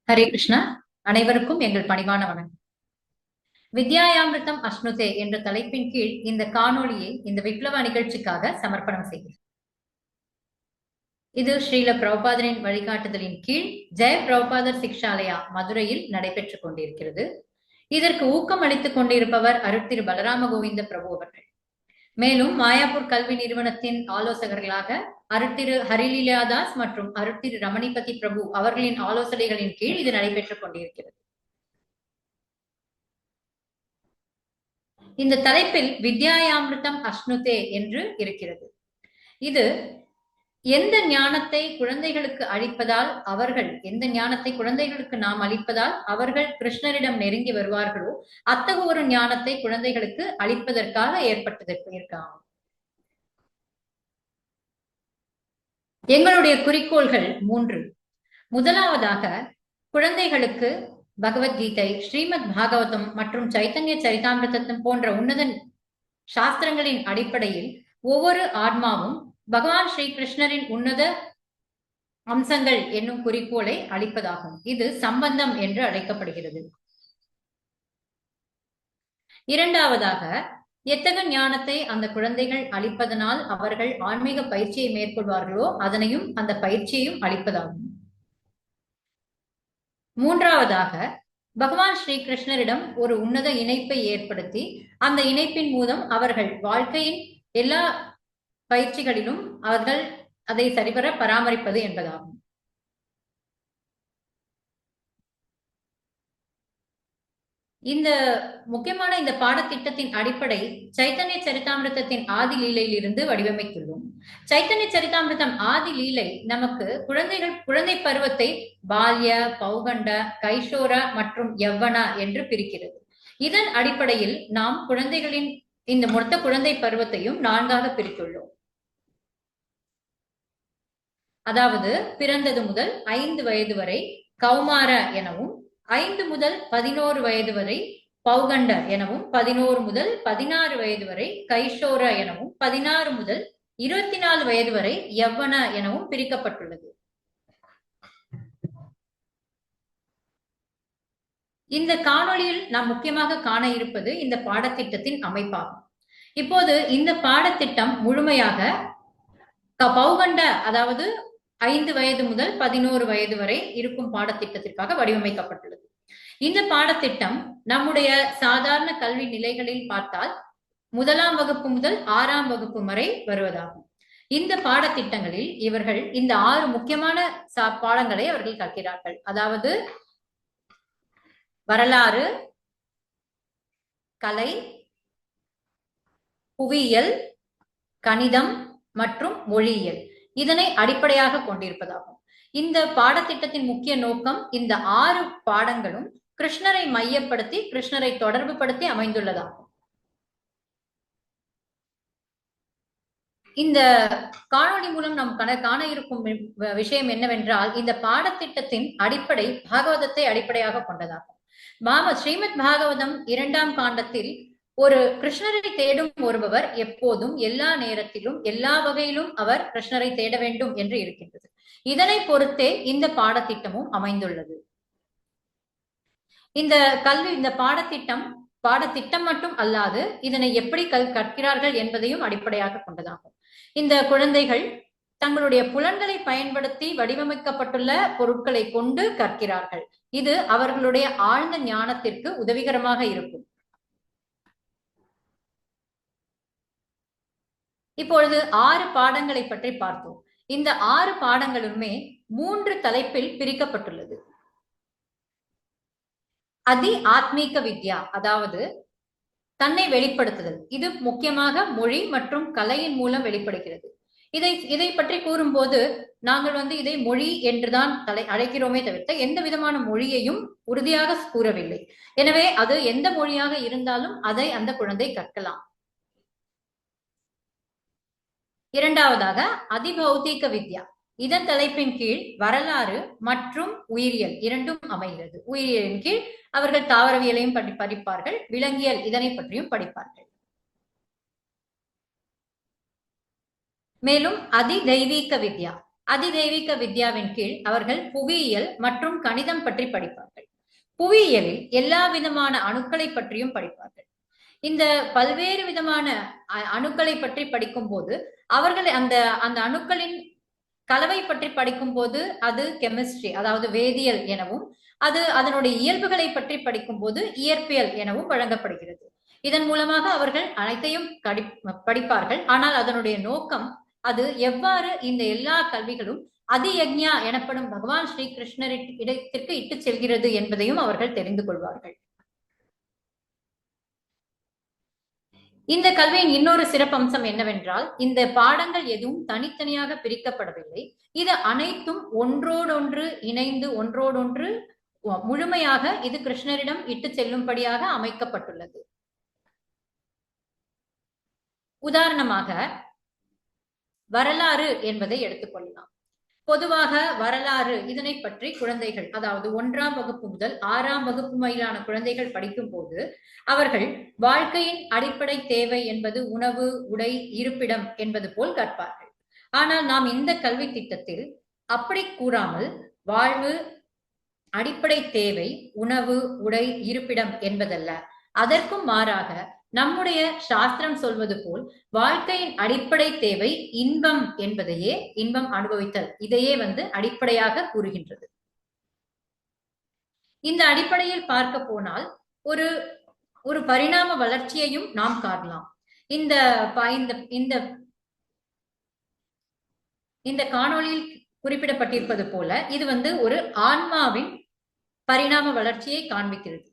ஹரே கிருஷ்ணா. அனைவருக்கும் எங்கள் பணிவான வணக்கம். வித்யாயாமிருதம் அஷ்ணுதே என்ற தலைப்பின் கீழ் இந்த காணொளியை இந்த விப்ளவ நிகழ்ச்சிக்காக சமர்ப்பணம் செய்கிறேன். இது ஸ்ரீல பிரபுபாதரின் வழிகாட்டுதலின் கீழ் ஜெய பிரபுபாதர் சிக்ஷாலயா மதுரையில் நடைபெற்றுக் கொண்டிருக்கிறது. இதற்கு ஊக்கம் அளித்துக் கொண்டிருப்பவர் அருட்திரு பலராம கோவிந்த பிரபு அவர்கள். மேலும் மாயாப்பூர் கல்வி நிறுவனத்தின் ஆலோசகர்களாக அருட்திரு ஹரிலீலாதாஸ் மற்றும் அருட்திரு ரமணிபதி பிரபு அவர்களின் ஆலோசனைகளின் கீழ் இது நடைபெற்றுக் கொண்டிருக்கிறது. இந்த தலைப்பில் வித்யாயாமிருதம் அஷ்ணுதே என்று இருக்கிறது. இது எந்த ஞானத்தை குழந்தைகளுக்கு அளிப்பதால் எந்த ஞானத்தை குழந்தைகளுக்கு நாம் அளிப்பதால் அவர்கள் கிருஷ்ணரிடம் நெருங்கி வருவார்களோ அத்தகைய ஒரு ஞானத்தை குழந்தைகளுக்கு அளிப்பதற்காக ஏற்பட்டதற்கு இருக்காங்க. எங்களுடைய குறிக்கோள்கள் 3. முதலாவதாக குழந்தைகளுக்கு பகவத்கீதை, ஸ்ரீமத் பாகவதம் மற்றும் சைத்தன்ய சரிதாமிருதம் போன்ற உன்னத சாஸ்திரங்களின் அடிப்படையில் ஒவ்வொரு ஆத்மாவும் பகவான் ஸ்ரீ கிருஷ்ணரின் உன்னத அம்சங்கள் என்னும் குறிக்கோளை அளிப்பதாகும். இது சம்பந்தம் என்று அழைக்கப்படுகிறது. இரண்டாவதாக எத்தகைய ஞானத்தை அந்த குழந்தைகள் அளிப்பதனால் அவர்கள் ஆன்மீக பயிற்சியை மேற்கொள்வார்களோ அதனையும் அந்த பயிற்சியையும் அளிப்பதாகும். மூன்றாவதாக பகவான் ஸ்ரீ கிருஷ்ணரிடம் ஒரு உன்னத இணைப்பை ஏற்படுத்தி அந்த இணைப்பின் மூலம் அவர்கள் வாழ்க்கையின் எல்லா பயிற்சிகளிலும் அவர்கள் அதை சரிவர பராமரிப்பது என்பதாகும். இந்த முக்கியமான இந்த பாடத்திட்டத்தின் அடிப்படை சைத்தன்ய சரிதாமிருதத்தின் ஆதி லீலையில் இருந்து வடிவமைத்துள்ளோம். சைத்தன்ய சரிதாமிருதம் ஆதி லீலை நமக்கு குழந்தை பருவத்தை பால்ய, பௌகண்ட, கைஷோர மற்றும் யவ்வன என்று பிரிக்கிறது. இதன் அடிப்படையில் நாம் குழந்தைகளின் இந்த மொத்த குழந்தை பருவத்தையும் 4ஆக பிரித்துள்ளோம். அதாவது பிறந்தது முதல் 5 வயது வரை கௌமார எனவும், 5 முதல் 11 வயது வரை பௌகண்ட எனவும், 11 முதல் 16 வயது வரை கைஷோர எனவும், 16 முதல் 24 வயது வரை யவ்வன எனவும் பிரிக்கப்பட்டுள்ளது. இந்த காணொளியில் நாம் முக்கியமாக காண இருப்பது இந்த பாடத்திட்டத்தின் அமைப்பாகும். இப்போது இந்த பாடத்திட்டம் முழுமையாக பௌகண்ட, அதாவது 5 வயது முதல் 11 வயது வரை இருக்கும் பாடத்திட்டத்திற்காக வடிவமைக்கப்பட்டுள்ளது. இந்த பாடத்திட்டம் நம்முடைய சாதாரண கல்வி நிலைகளில் பார்த்தால் 1ஆம் வகுப்பு முதல் 6ஆம் வகுப்பு வரை வருவதாகும். இந்த பாடத்திட்டங்களில் இவர்கள் இந்த 6 முக்கியமான பாடங்களை அவர்கள் கற்கிறார்கள். அதாவது வரலாறு, கலை, புவியியல், கணிதம் மற்றும் மொழியியல் இதனை அடிப்படையாக கொண்டிருப்பதாகும். இந்த பாடத்திட்டத்தின் முக்கிய நோக்கம் இந்த 6 பாடங்களும் கிருஷ்ணரை மையப்படுத்தி, கிருஷ்ணரை தொடர்பு படுத்தி அமைந்துள்ளதாகும். இந்த காணொளி மூலம் நாம் காண இருக்கும் விஷயம் என்னவென்றால், இந்த பாடத்திட்டத்தின் அடிப்படை பாகவதத்தை அடிப்படையாக கொண்டதாகும். ஸ்ரீமத் பாகவதம் 2ஆம் காண்டத்தில் ஒரு கிருஷ்ணரை தேடும் ஒருவர் எப்போதும் எல்லா நேரத்திலும் எல்லா வகையிலும் அவர் கிருஷ்ணரை தேட வேண்டும் என்று இருக்கின்றது. இதனை பொறுத்தே இந்த பாடத்திட்டமும் அமைந்துள்ளது. இந்த பாடத்திட்டம் மட்டும் அல்லாது இதனை எப்படி கற்கிறார்கள் என்பதையும் அடிப்படையாக கொண்டதாகும். இந்த குழந்தைகள் தங்களுடைய புலன்களை பயன்படுத்தி வடிவமைக்கப்பட்டுள்ள பொருட்களை கொண்டு கற்கிறார்கள். இது அவர்களுடைய ஆழ்ந்த ஞானத்திற்கு உதவிகரமாக இருக்கும். இப்பொழுது 6 பாடங்களை பற்றி பார்த்தோம். இந்த 6 பாடங்களுமே 3 தலைப்பில் பிரிக்கப்பட்டுள்ளது. அதி ஆத்மீக வித்யா, அதாவது தன்னை வெளிப்படுத்துதல். இது முக்கியமாக மொழி மற்றும் கலையின் மூலம் வெளிப்படுகிறது. இதை பற்றி கூறும்போது நாங்கள் இதை மொழி என்றுதான் அழைக்கிறோமே தவிர்த்து எந்த விதமான மொழியையும் உறுதியாக கூறவில்லை. எனவே அது எந்த மொழியாக இருந்தாலும் அதை அந்த குழந்தை கற்கலாம். இரண்டாவதாக அதிபௌதீக வித்யா. இதன் தலைப்பின் கீழ் வரலாறு மற்றும் உயிரியல் இரண்டும் அமைகிறது. உயிரியலின் கீழ் அவர்கள் தாவரவியலையும் படிப்பார்கள், விலங்கியல் இதனை பற்றியும் படிப்பார்கள். மேலும் அதி தெய்வீக வித்யா, அதிதெய்வீக வித்யாவின் கீழ் அவர்கள் புவியியல் மற்றும் கணிதம் பற்றி படிப்பார்கள். புவியியலில் எல்லா விதமான அணுக்களை பற்றியும் படிப்பார்கள். இந்த பல்வேறு விதமான அணுக்களை பற்றி படிக்கும் போது அவர்கள் அந்த அந்த அணுக்களின் கலவை பற்றி படிக்கும் போது அது கெமிஸ்ட்ரி, அதாவது வேதியியல் எனவும், அது அதனுடைய இயல்புகளை பற்றி படிக்கும் போது இயற்பியல் எனவும் வழங்கப்படுகிறது. இதன் மூலமாக அவர்கள் அனைத்தையும் படிப்பார்கள். ஆனால் அதனுடைய நோக்கம் அது எவ்வாறு இந்த எல்லா கல்விகளும் அதியக்ஞா எனப்படும் பகவான் ஸ்ரீ கிருஷ்ணரின் இடத்திற்கு இட்டு செல்கிறது என்பதையும் அவர்கள் தெரிந்து கொள்வார்கள். இந்த கல்வியின் இன்னொரு சிறப்பம்சம் என்னவென்றால், இந்த பாடங்கள் எதுவும் தனித்தனியாக பிரிக்கப்படவில்லை. இது அனைத்தும் ஒன்றோடொன்று இணைந்து ஒன்றோடொன்று முழுமையாக இது கிருஷ்ணரிடம் இட்டு செல்லும்படியாக அமைக்கப்பட்டுள்ளது. உதாரணமாக வரலாறு என்பதை எடுத்துக்கொள்ளலாம். பொதுவாக வரலாறு இதனை பற்றி குழந்தைகள், அதாவது 1ஆம் வகுப்பு முதல் 6ஆம் வகுப்பு வரையிலான குழந்தைகள் படிக்கும் போது அவர்கள் வாழ்க்கையின் அடிப்படை தேவை என்பது உணவு, உடை, இருப்பிடம் என்பது போல் கற்பார்கள். ஆனால் நாம் இந்த கல்வி திட்டத்தில் அப்படி கூறாமல் வாழ்வு அடிப்படை தேவை உணவு, உடை, இருப்பிடம் என்பதல்ல. அதற்கும் மாறாக நம்முடைய சாஸ்திரம் சொல்வது போல் வாழ்க்கையின் அடிப்படை தேவை இன்பம் என்பதையே, இன்பம் அனுபவித்தல், இதையே அடிப்படையாக கூறுகின்றது. இந்த அடிப்படையில் பார்க்க போனால் ஒரு ஒரு பரிணாம வளர்ச்சியையும் நாம் காணலாம். இந்த இந்த காணொளியில் குறிப்பிடப்பட்டிருப்பது போல இது ஒரு ஆன்மாவின் பரிணாம வளர்ச்சியை காண்பிக்கிறது.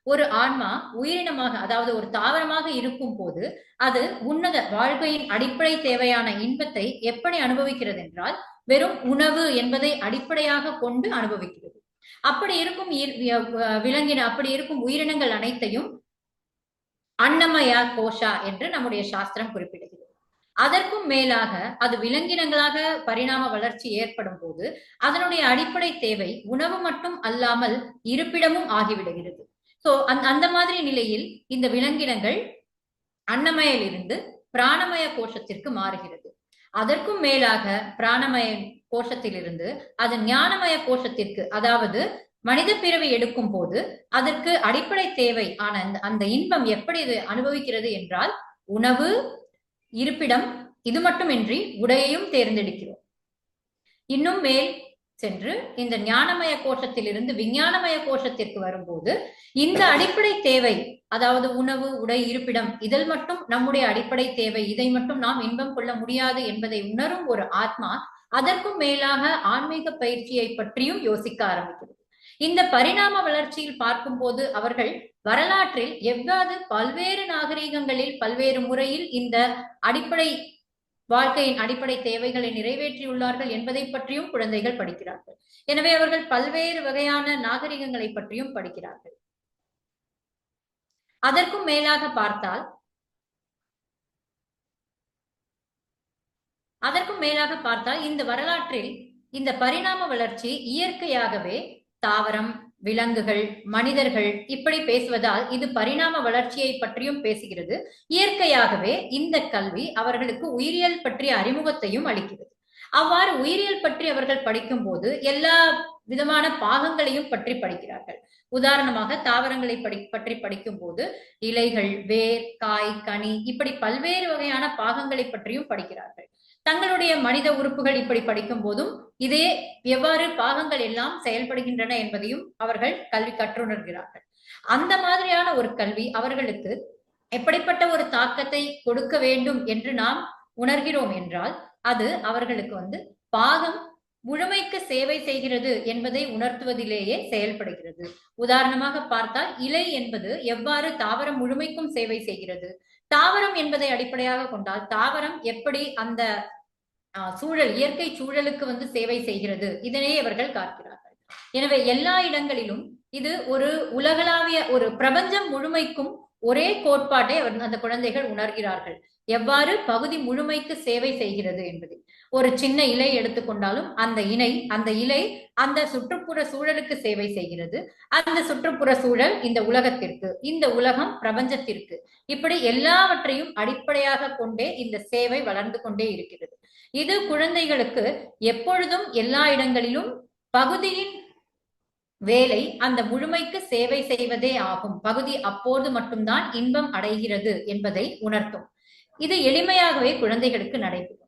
ஒரு ஆன்மா உயிரினமாக, அதாவது ஒரு தாவரமாக இருக்கும் போது அது உன்னத வாழ்க்கையின் அடிப்படை தேவையான இன்பத்தை எப்படி அனுபவிக்கிறது என்றால் வெறும் உணவு என்பதை அடிப்படையாக கொண்டு அனுபவிக்கிறது. அப்படி இருக்கும் அப்படி இருக்கும் உயிரினங்கள் அனைத்தையும் அன்னமயா கோஷா என்று நம்முடைய சாஸ்திரம் குறிப்பிடுகிறது. அதற்கும் மேலாக அது விலங்கினங்களாக பரிணாம வளர்ச்சி ஏற்படும் போது அதனுடைய அடிப்படை தேவை உணவு மட்டும் அல்லாமல் இருப்பிடமும் ஆகிவிடுகிறது. சோ அந்த மாதிரி நிலையில் இந்த விலங்கினங்கள் அன்னமயிலிருந்து பிராணமய கோஷத்திற்கு மாறுகிறது. அதற்கும் மேலாக பிராணமய கோஷத்திலிருந்து அது ஞானமய கோஷத்திற்கு, அதாவது மனித பிறவி எடுக்கும் போது அதற்கு அடிப்படை தேவை ஆன அந்த இன்பம் எப்படி இது அனுபவிக்கிறது என்றால் உணவு, இருப்பிடம், இது மட்டுமின்றி உடையையும் தேர்ந்தெடுக்கிறோம். இன்னும் மேல் சென்று இந்த ஞானமய கோஷத்திலிருந்து விஞ்ஞானமய கோஷத்திற்கு வரும்போது இந்த அடிப்படை தேவை, அதாவது உணவு, உடை, இருப்பிடம், இதில் மட்டும் நம்முடைய அடிப்படை தேவை, இதை மட்டும் நாம் இன்பம் கொள்ள முடியாது என்பதை உணரும் ஒரு ஆத்மா அதற்கும் மேலாக ஆன்மீக பயிற்சியை பற்றியும் யோசிக்க ஆரம்பிக்கிறது. இந்த பரிணாம வளர்ச்சியில் பார்க்கும் போது அவர்கள் வரலாற்றில் எவ்வாறு பல்வேறு நாகரீகங்களில் பல்வேறு முறையில் இந்த அடிப்படை வாழ்க்கையின் அடிப்படை தேவைகளை நிறைவேற்றியுள்ளார்கள் என்பதை பற்றியும் குழந்தைகள் படிக்கிறார்கள். எனவே அவர்கள் பல்வேறு வகையான நாகரிகங்களை பற்றியும் படிக்கிறார்கள். அதற்கும் மேலாக பார்த்தால் இந்த வரலாற்றில் இந்த பரிணாம வளர்ச்சி இயற்கையாகவே தாவரம், விலங்குகள், மனிதர்கள் இப்படி பேசுவதால் இது பரிணாம வளர்ச்சியை பற்றியும் பேசுகிறது. இயற்கையாகவே இந்த கல்வி அவர்களுக்கு உயிரியல் பற்றிய அறிமுகத்தையும் அளிக்கிறது. அவ்வாறு உயிரியல் பற்றி அவர்கள் படிக்கும் போது எல்லா விதமான பாகங்களையும் பற்றி படிக்கிறார்கள். உதாரணமாக தாவரங்களை பற்றி படிக்கும் போது இலைகள், வேர், காய், கனி இப்படி பல்வேறு வகையான பாகங்களை பற்றியும் படிக்கிறார்கள். தங்களுடைய மனித உறுப்புகள் இப்படி படிக்கும் போதும் இதே எவ்வாறு பாகங்கள் எல்லாம் செயல்படுகின்றன என்பதையும் அவர்கள் கல்வி கற்றுணர்கிறார்கள். அந்த மாதிரியான ஒரு கல்வி அவர்களுக்கு எப்படிப்பட்ட ஒரு தாக்கத்தை கொடுக்க வேண்டும் என்று நாம் உணர்கிறோம் என்றால் அது அவர்களுக்கு பாகம் முழுமைக்கு சேவை செய்கிறது என்பதை உணர்த்துவதிலேயே செயல்படுகிறது. உதாரணமாக பார்த்தால் இலை என்பது எவ்வாறு தாவரம் முழுமைக்கும் சேவை செய்கிறது, தாவரம் என்பதை அடிப்படையாக கொண்டால் தாவரம் எப்படி அந்த சூழல், இயற்கை சூழலுக்கு சேவை செய்கிறது, இதனை அவர்கள் காக்கிறார்கள். எனவே எல்லா இடங்களிலும் இது ஒரு உலகளாவிய ஒரு பிரபஞ்சம் முழுமைக்கும் ஒரே கோட்பாட்டை அந்த குழந்தைகள் உணர்கிறார்கள். எவ்வாறு பகுதி முழுமைக்கு சேவை செய்கிறது என்பது. ஒரு சின்ன இலை எடுத்துக்கொண்டாலும் அந்த இலை அந்த சுற்றுப்புற சூழலுக்கு சேவை செய்கிறது. அந்த சுற்றுப்புற சூழல் இந்த உலகத்திற்கு, இந்த உலகம் பிரபஞ்சத்திற்கு, இப்படி எல்லாவற்றையும் அடிப்படையாக கொண்டே இந்த சேவை வளர்ந்து கொண்டே இருக்கிறது. இது குழந்தைகளுக்கு எப்பொழுதும் எல்லா இடங்களிலும் பகுதியின் வேலை அந்த முழுமைக்கு சேவை செய்வதே ஆகும். பகுதி அப்போது மட்டும்தான் இன்பம் அடைகிறது என்பதை உணர்த்தும். இது எளிமையாகவே குழந்தைகளுக்கு நடைபெறும்.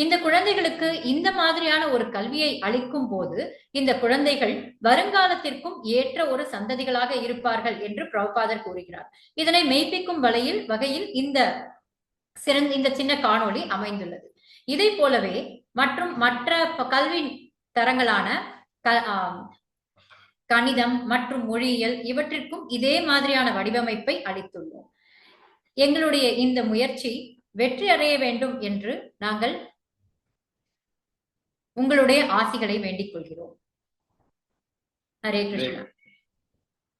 இந்த குழந்தைகளுக்கு இந்த மாதிரியான ஒரு கல்வியை அளிக்கும் போது இந்த குழந்தைகள் வருங்காலத்திற்கும் ஏற்ற ஒரு சந்ததிகளாக இருப்பார்கள் என்று பிரபுபாதர் கூறுகிறார். இதனை மெய்ப்பிக்கும் வகையில் இந்த சின்ன காணொளி அமைந்துள்ளது. இதை போலவே மற்ற கல்வி தரங்களான கணிதம் மற்றும் மொழியியல் இவற்றிற்கும் இதே மாதிரியான வடிவமைப்பை அளித்துள்ளோம். எங்களுடைய இந்த முயற்சி வெற்றி அடைய வேண்டும் என்று நாங்கள் உங்களுடைய ஆசிகளை வேண்டிக் கொள்கிறோம். ஹரே கிருஷ்ணா.